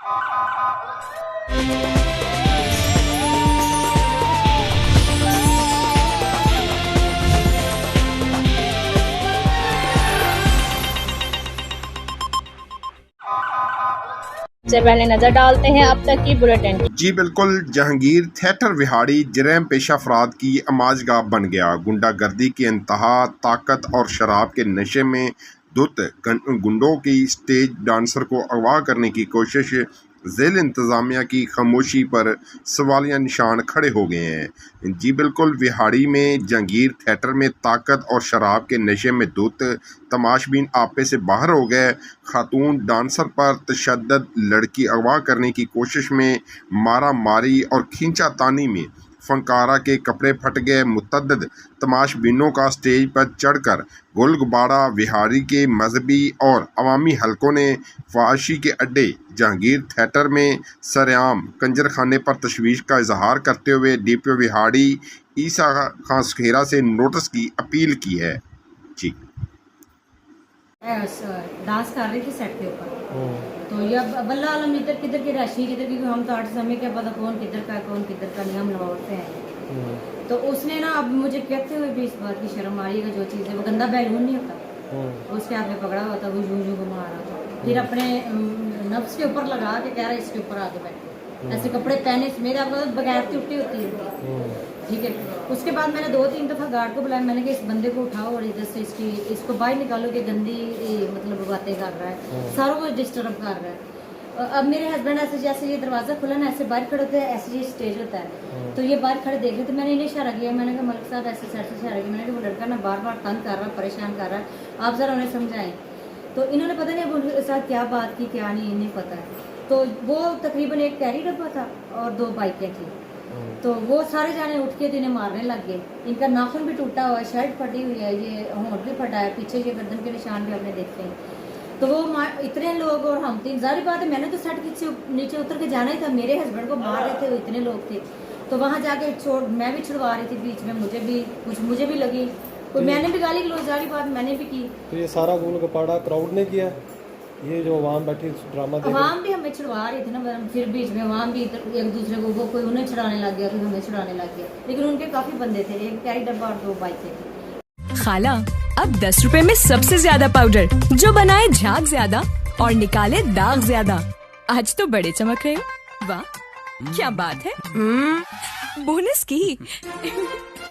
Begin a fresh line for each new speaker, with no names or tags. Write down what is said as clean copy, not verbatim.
से पहले नजर डालते हैं अब तक की बुलेटिन।
जी बिल्कुल, जहांगीर थिएटर विहाड़ी जरम पेशा अफराद की अमाजगाह बन गया। गुंडागर्दी की इंतहा, ताकत और शराब के नशे में धुत गुंडों की स्टेज डांसर को अगवा करने की कोशिश, ज़ेल इंतज़ामिया की खामोशी पर सवालिया निशान खड़े हो गए हैं। जी बिल्कुल, विहाड़ी में जहांगीर थिएटर में ताकत और शराब के नशे में धुत तमाशबीन आपे से बाहर हो गए। खातून डांसर पर तशद्दुद, लड़की अगवा करने की कोशिश में मारा मारी और खींचातानी में फनकारा के कपड़े फट गए। मुतअद्दिद तमाशबीनों का स्टेज पर चढ़कर गुल गुब्बारा। विहाड़ी के मजहबी और अवामी हलकों ने फहाशी के अड्डे जहांगीर थिएटर में सरेआम कंजर खाने पर तशवीश का इजहार करते हुए DPO विहाड़ी ईसा खान सुखेरा से नोटिस की अपील की है। जी
डांस कर रही थी सेट के ऊपर, तो ये बल्ला आलम इधर किधर की राशि किधर की, हम तो आर्ट समय क्या पता कौन किधर का नहीं, हम लौटते हैं। तो उसने ना अब मुझे कहते हुए भी इस बात की शर्म आ रही है कि जो चीज़ है वो गंदा बैलून नहीं होता, उसके हाथ में पकड़ा हुआ था, वो यूं यूं घुमा रहा था, फिर अपने नफ्स के ऊपर लगा के कह रहा है इसके ऊपर आके बैठे, ऐसे कपड़े पहने मेरे आपको बगैर उल्टी होती है। ठीक है, उसके बाद मैंने 2-3 दफ़ा गार्ड को बुलाया, मैंने कहा इस बंदे को उठाओ और इधर से इसको बाहर निकालो कि गंदी मतलब बातें कर रहा है, सारों को डिस्टर्ब कर रहा है। अब मेरे हस्बैंड ऐसे जैसे ये दरवाज़ा खुला ना, ऐसे बाहर खड़े होते हैं, ऐसे ये स्टेज होता है, तो ये बाहर खड़े देख रहे थे। मैंने इन्हें इशारा किया, मैंने कहा मलिक साहब ऐसे इशारा किया, मैंने कहा वो लड़का ना बार बार तंग कर रहा है, परेशान कर रहा है, आप ज़रा उन्हें समझाएं। तो इन्होंने पता नहीं अब उनके साथ क्या बात की क्या नहीं, इन्हें पता है। तो वो तकरीबन एक कैरी डब्बा था और 2 बाइकें थी, तो वो सारे जाने उठ के इन्हें मारने लग गए। इनका नाखून भी टूटा हुआ है, शर्ट फटी हुई है, ये होंठ भी फटा है, पीछे के गर्दन के निशान भी आपने देखे हैं। तो वो इतने लोग और हम 3, जारी बात है मैंने तो सट के नीचे उतर के जाना ही था, मेरे हस्बैंड को मार रहे थे, वो इतने लोग थे। तो वहाँ जाके मैं भी छुड़वा रही थी बीच में, मुझे भी लगी, तो मैंने भी गाली गलौज, जारी बात मैंने भी की।
तो ये सारा गोल गपाड़ा क्राउड ने किया, ये जो अवाम बैठी ड्रामा देख,
अवाम भी हमें छुड़वा रही थी ना, फिर बीच में अवाम भी एक दूसरे को, वो कोई उन्हें छुड़ाने लग गया, कोई हमें छुड़ाने लग गया, लेकिन उनके काफी बंदे थे, एक कैरी डब्बा और 2 बाइकें थी।
खाला अब 10 रुपए में सबसे ज्यादा पाउडर, जो बनाए झाग ज्यादा और निकाले दाग ज्यादा। आज तो बड़े चमक रहे हो, वाह क्या बात है। बोनस की